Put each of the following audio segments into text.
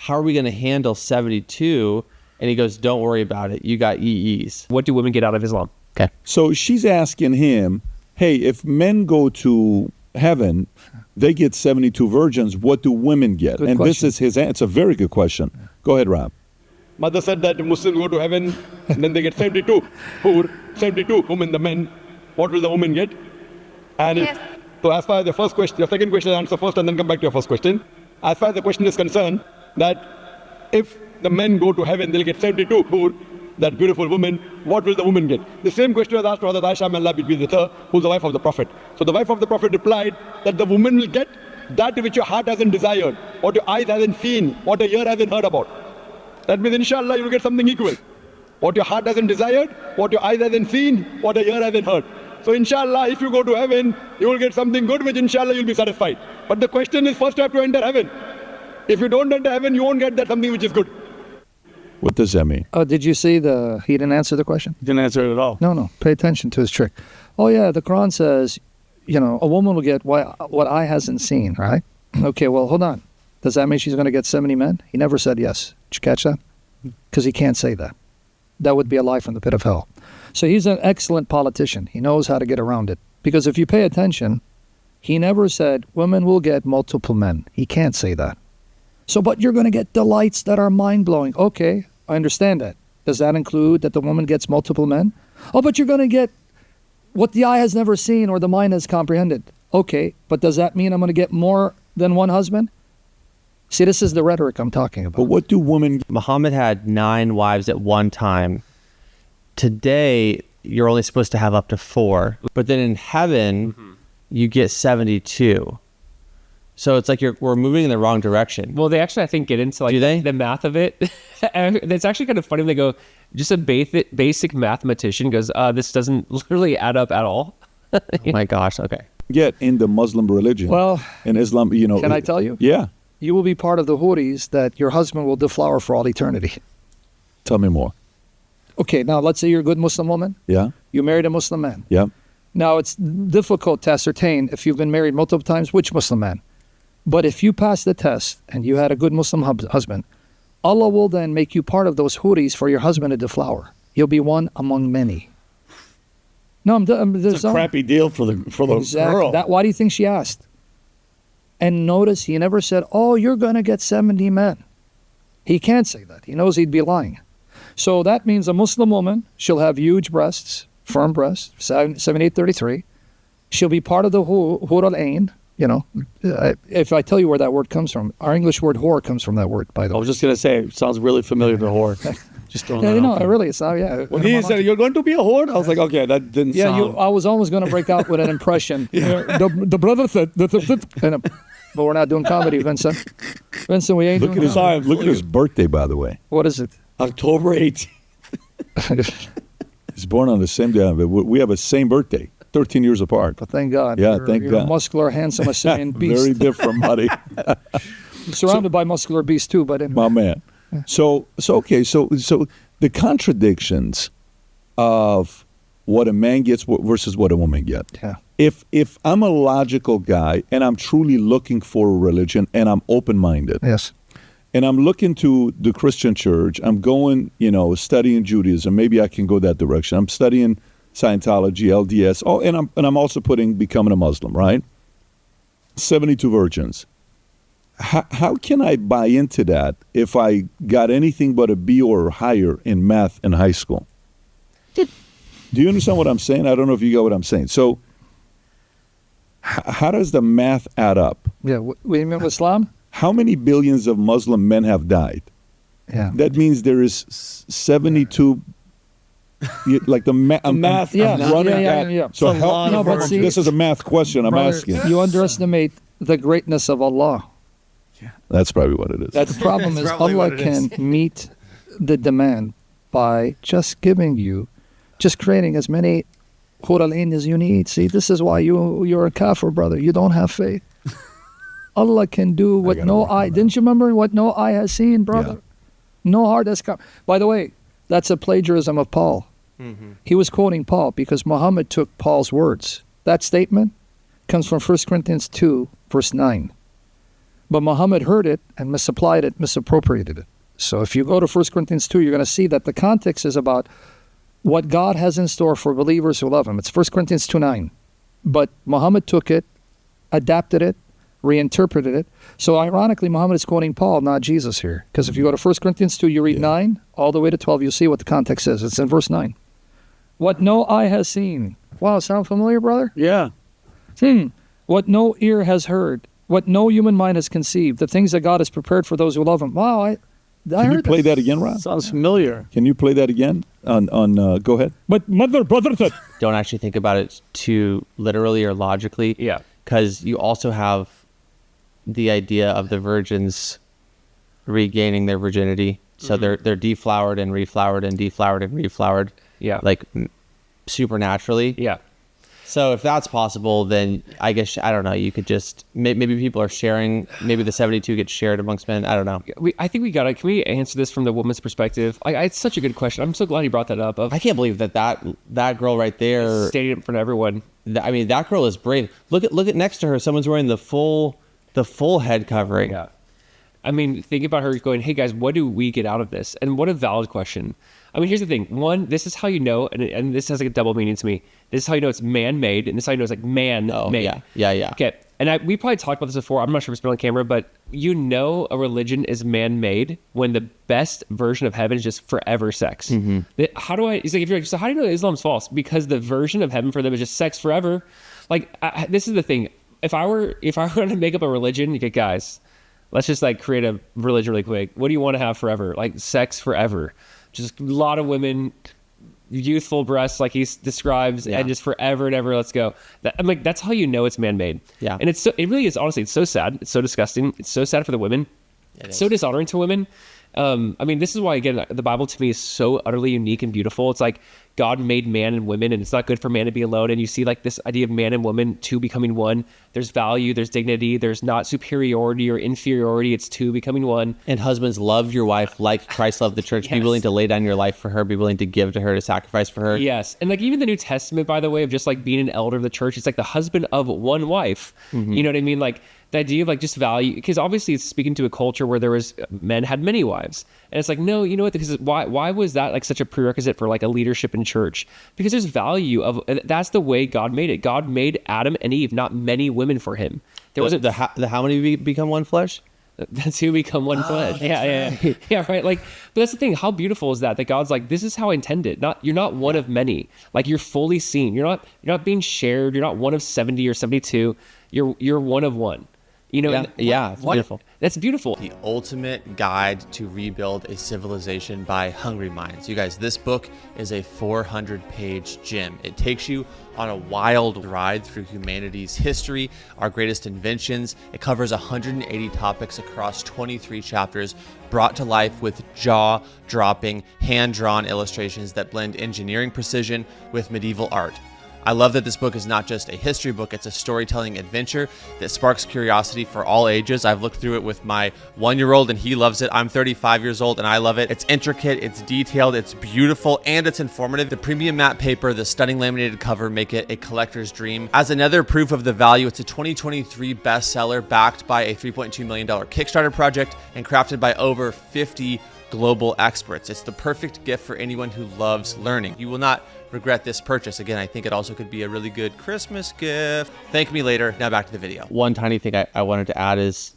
how are we going to handle 72? And he goes, don't worry about it. You got EEs. What do women get out of Islam? Okay. So she's asking him, hey, if men go to heaven, they get 72 virgins. What do women get? Good and question. this is his answer. It's a very good question. Go ahead, Rob. Mother said that Muslims go to heaven, and then they get 72 women, the men. What will the women get? And Yes. so as far as the first question, your second question, answer first and then come back to your first question. As far as the question is concerned, that if the men go to heaven, they'll get 72 that beautiful woman. What will the woman get? The same question was asked to Hazrat Aisha, may Allah be with her, who's the wife of the Prophet. So the wife of the Prophet replied that the woman will get that which your heart hasn't desired, what your eyes hasn't seen, what your ear hasn't heard about. That means, inshallah, you will get something equal. What your heart hasn't desired, what your eyes hasn't seen, what your ear hasn't heard. So inshallah, if you go to heaven, you will get something good, which inshallah you'll be satisfied. But the question is, first you have to enter heaven. If you don't enter heaven, you won't get that something which is good. What does that mean? Oh, did you see he didn't answer the question? Didn't answer it at all. No, pay attention to his trick. Oh yeah, the Quran says, a woman will get what eye hasn't seen, right? Okay, well, hold on. Does that mean she's going to get 70 men? He never said yes. Did you catch that? Because he can't say that. That would be a lie from the pit of hell. So he's an excellent politician. He knows how to get around it. Because if you pay attention, he never said women will get multiple men. He can't say that. So, but you're going to get delights that are mind-blowing. Okay, I understand that. Does that include that the woman gets multiple men? Oh, but you're going to get what the eye has never seen or the mind has comprehended. Okay, but does that mean I'm going to get more than one husband? See, this is the rhetoric I'm talking about. But what do women... Muhammad had 9 wives at one time. Today, you're only supposed to have up to 4. But then in heaven, you get 72. So it's like we're moving in the wrong direction. Well, they actually, I think, get into the math of it. And it's actually kind of funny when they go, just a basic mathematician goes, this doesn't literally add up at all. Oh my gosh, okay. Get in the Muslim religion. Well, in Islam, Can I tell you? Yeah. You will be part of the Houris that your husband will deflower for all eternity. Tell me more. Okay, now let's say you're a good Muslim woman. Yeah. You married a Muslim man. Yeah. Now it's difficult to ascertain if you've been married multiple times, which Muslim man. But if you pass the test and you had a good Muslim husband, Allah will then make you part of those Houris for your husband to deflower. You'll be one among many. No, it's a crappy deal for the girl. Why do you think she asked? And notice he never said, oh, you're going to get 70 men. He can't say that. He knows he'd be lying. So that means a Muslim woman, she'll have huge breasts, firm breasts, 7833. She'll be part of the Hur al-Ain. If I tell you where that word comes from, our English word whore comes from that word, by the way. I was just going to say, it sounds really familiar to whore. Just throwing that out there. Really, it's not, yeah. When he said, you're going to be a whore? I was like, okay, that didn't sound... I was almost going to break out with an impression. The brother said, but we're not doing comedy, Vincent. Vincent, we ain't doing comedy. Look at his birthday, by the way. What is it? October 18th. He's born on the same day. We have the same birthday, 13 years apart. But thank God. Yeah, you're God. a muscular, handsome Assyrian beast. Very different, buddy. Surrounded by muscular beasts too, but anyway. My man. So the contradictions of what a man gets versus what a woman gets. Yeah. If I'm a logical guy and I'm truly looking for a religion and I'm open-minded. Yes. And I'm looking to the Christian church, I'm going, studying Judaism. Maybe I can go that direction. I'm studying Scientology, LDS. Oh, and I'm also becoming a Muslim, right? 72 virgins. How can I buy into that if I got anything but a B or higher in math in high school? Do you understand what I'm saying? I don't know if you got what I'm saying. So how does the math add up? Yeah, what do you mean with Islam? How many billions of Muslim men have died? Yeah. That means there is 72, like the math. Yeah. So help me. This is a math question I'm asking. You underestimate the greatness of Allah. Yeah. That's probably what it is. The problem is Allah can meet the demand by just creating as many Hur al-Ain as you need. See, this is why you're a kafir, brother. You don't have faith. Allah can do what no eye... Didn't you remember what no eye has seen, brother? Yeah. No heart has come... By the way, that's a plagiarism of Paul. Mm-hmm. He was quoting Paul because Muhammad took Paul's words. That statement comes from 1 Corinthians 2, verse 9. But Muhammad heard it and misapplied it, misappropriated it. So if you go to 1 Corinthians 2, you're going to see that the context is about what God has in store for believers who love him. It's 1 Corinthians 2:9. But Muhammad took it, adapted it, reinterpreted it. So ironically, Muhammad is quoting Paul, not Jesus here. Because if you go to 1 Corinthians 2, you read 9 all the way to 12, you'll see what the context is. It's in verse 9. What no eye has seen. Wow, sound familiar, brother? Yeah. What no ear has heard. What no human mind has conceived. The things that God has prepared for those who love him. Wow, I Can you heard play that again, Rob? Sounds familiar. Can you play that again? Go ahead. But mother, brother said, Don't actually think about it too literally or logically. Yeah. Because you also have the idea of the virgins regaining their virginity. So they're deflowered and reflowered and deflowered and reflowered. Yeah. Like supernaturally. Yeah. So if that's possible, then I guess, I don't know, you could just, maybe people are sharing, maybe the 72 gets shared amongst men. I don't know. I think we got to, can we answer this from the woman's perspective? It's such a good question. I'm so glad you brought that up. I can't believe that girl right there, Stated in front of everyone. I mean, that girl is brave. Look at next to her, someone's wearing the full head covering. Yeah. I mean, think about her going, hey guys, what do we get out of this? And what a valid question. I mean, here's the thing. One, this is how you know, and this has like a double meaning to me. This is how you know it's man-made, and this is how you know it's like man-made. Oh, yeah. Okay, and we probably talked about this before. I'm not sure if it's been on camera, but you know a religion is man-made when the best version of heaven is just forever sex. How do I? He's like, if you're like, so how do you know Islam's false? Because the version of heaven for them is just sex forever. Like, this is the thing. If I were to make up a religion, you get guys. Let's just like create a religion really quick. What do you want to have forever? Like sex forever. Just a lot of women, youthful breasts like he describes, and just forever and ever, let's go. I'm like, that's how you know it's man-made. Yeah. And it really is, honestly, it's so sad. It's so disgusting. It's so sad for the women. It's so dishonoring to women. I mean, this is why, again, the Bible to me is so utterly unique and beautiful. It's like God made man and women, and it's not good for man to be alone. And you see like this idea of man and woman, two becoming one. There's value, there's dignity, there's not superiority or inferiority. It's two becoming one. And husbands, love your wife like Christ loved the church. Yes. Be willing to lay down your life for her. Be willing to give to her, to sacrifice for her. Yes. And like even the New Testament, by the way, of just like being an elder of the church, it's like the husband of one wife. You know what I mean? Like the idea of like just value, because obviously it's speaking to a culture where there was men had many wives. And it's like, no, you know what? Because why was that like such a prerequisite for like a leadership in church? Because there's value of, that's the way God made it. God made Adam and Eve, not many women for him. There wasn't the how many become one flesh? That's who become one flesh. Yeah, right. Like, but that's the thing. How beautiful is that God's like, this is how I intended. You're not one of many. Like you're fully seen. You're not being shared. You're not one of 70 or 72. You're one of one. You know, it's beautiful. That's beautiful. The ultimate guide to rebuild a civilization by hungry minds. You guys, this book is a 400-page gem. It takes you on a wild ride through humanity's history, our greatest inventions. It covers 180 topics across 23 chapters, brought to life with jaw-dropping, hand-drawn illustrations that blend engineering precision with medieval art. I love that this book is not just a history book, it's a storytelling adventure that sparks curiosity for all ages. I've looked through it with my 1-year-old and he loves it. I'm 35 years old and I love it. It's intricate, it's detailed, it's beautiful, and it's informative. The premium matte paper, the stunning laminated cover make it a collector's dream. As another proof of the value, it's a 2023 bestseller backed by a $3.2 million Kickstarter project and crafted by over 50 global experts. It's the perfect gift for anyone who loves learning. You will not regret this purchase. Again, I think it also could be a really good Christmas gift. Thank me later. Now back to the video. One tiny thing I wanted to add is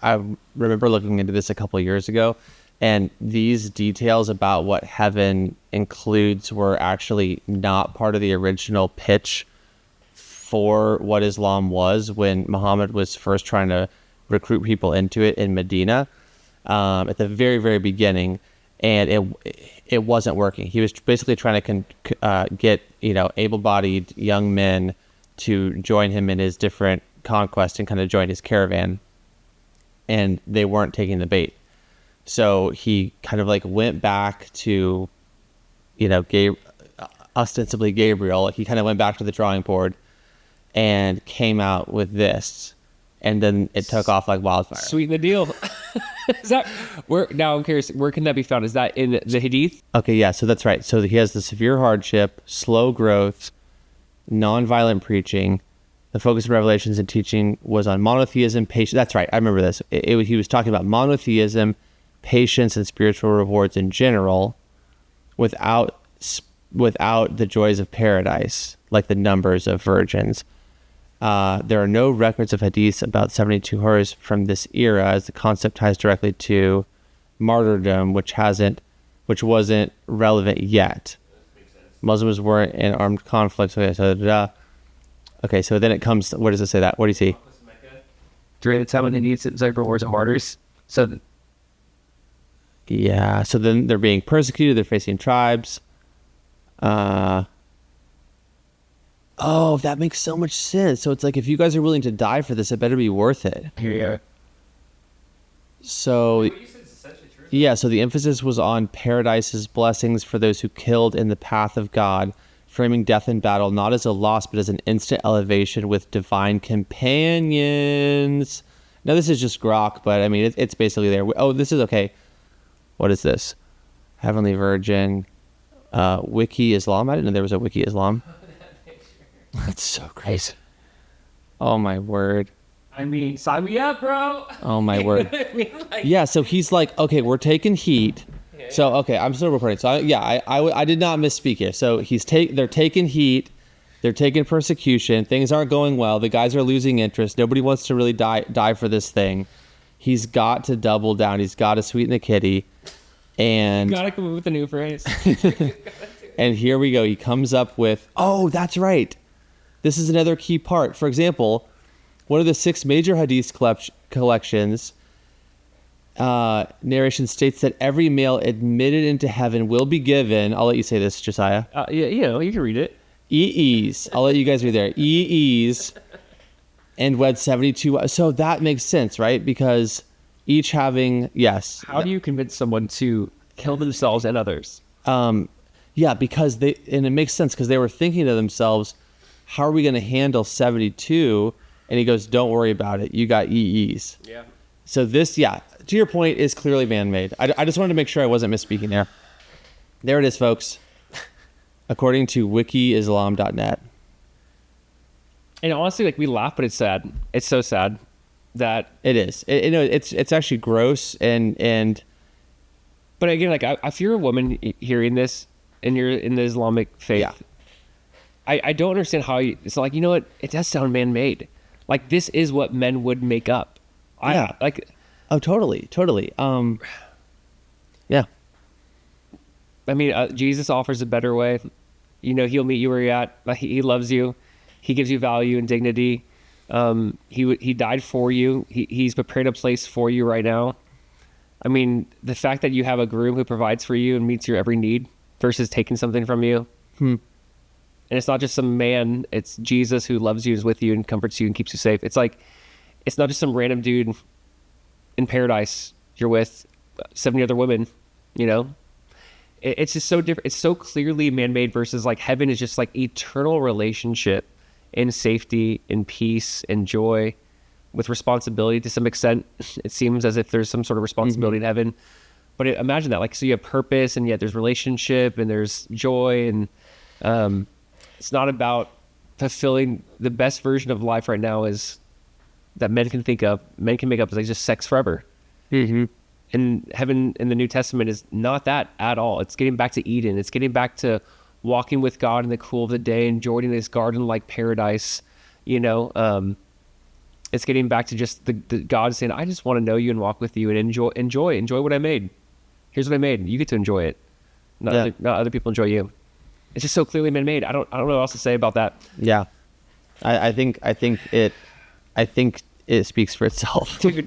I remember looking into this a couple of years ago, and these details about what heaven includes were actually not part of the original pitch for what Islam was when Muhammad was first trying to recruit people into it in Medina at the very, very beginning. And it wasn't working. He was basically trying to get able-bodied young men to join him in his different conquests and kind of join his caravan, and they weren't taking the bait. So he kind of like went back to, ostensibly Gabriel. He kind of went back to the drawing board and came out with this, and then it took off like wildfire. Sweeten the deal. Is that now I'm curious, where can that be found? Is that in the Hadith? Okay, yeah, so that's right. So he has the severe hardship, slow growth, nonviolent preaching, The focus of Revelations and teaching was on monotheism, patience. That's right. I remember this. He was talking about monotheism, patience, and spiritual rewards in general, without the joys of paradise, like the numbers of virgins. There are no records of hadiths about 72 hurs from this era, as the concept ties directly to martyrdom, which wasn't relevant yet. Muslims weren't in armed conflicts. Okay, so then it comes. Where does it say that? What do you see? During the time when they need like rewards and martyrs. So yeah. So then they're being persecuted. They're facing tribes. Oh, that makes so much sense. So it's like, if you guys are willing to die for this, it better be worth it. Here you go. So yeah. So the emphasis was on paradise's blessings for those who killed in the path of God, framing death in battle not as a loss, but as an instant elevation with divine companions. Now, this is just grok, but I mean, it's basically there. Oh, this is okay. What is this? Heavenly Virgin, Wiki Islam. I didn't know there was a Wiki Islam. That's so crazy. Oh, my word. I mean, sign me up, bro. Oh, my word. Yeah, so he's like, okay, we're taking heat. So, okay, I'm still reporting. So, I did not misspeak here. So, they're taking heat. They're taking persecution. Things aren't going well. The guys are losing interest. Nobody wants to really die for this thing. He's got to double down. He's got to sweeten the kitty. And Gotta come up with a new phrase. and here we go. He comes up with, oh, that's right. This is another key part. For example, one of the 6 major hadith collections, narration states that every male admitted into heaven will be given, I'll let you say this, Josiah. Yeah, you can read it. EEs. I'll let you guys read there. EEs and wed 72. So that makes sense, right? Because each having, yes. How do you convince someone to kill themselves and others? Yeah, because and it makes sense because they were thinking to themselves, how are we going to handle 72? And he goes, don't worry about it. You got EEs. Yeah. So this, yeah, to your point, is clearly man-made. I just wanted to make sure I wasn't misspeaking there. There it is, folks. According to wikiislam.net. And honestly, like, we laugh, but it's sad. It's so sad that it is. It's actually gross and. But again, like, if you're a woman hearing this and you're in the Islamic faith, yeah. I don't understand how it's like, you know what? It does sound man-made. Like, this is what men would make up. Yeah. Oh, totally. Yeah. I mean, Jesus offers a better way. You know, he'll meet you where you're at. He loves you. He gives you value and dignity. He died for you. He's prepared a place for you right now. I mean, the fact that you have a groom who provides for you and meets your every need versus taking something from you. And it's not just some man. It's Jesus who loves you, is with you, and comforts you and keeps you safe. It's like, it's not just some random dude in paradise you're with 70 other women, you know? It's just so different. It's so clearly man-made versus like heaven is just like eternal relationship in safety, in peace, in joy, with responsibility to some extent. It seems as if there's some sort of responsibility in heaven. But imagine that, like, so you have purpose and yet there's relationship and there's joy, and it's not about fulfilling the best version of life right now is that men can make up is like just sex forever. And heaven in the New Testament is not that at all. It's getting back to Eden. It's getting back to walking with God in the cool of the day, enjoying this garden-like paradise. You know, it's getting back to just the God saying, "I just want to know you and walk with you and enjoy what I made. Here's what I made. You get to enjoy it. Not other people enjoy you." It's just so clearly man-made. I don't know what else to say about that. Yeah, I think it speaks for itself. Dude,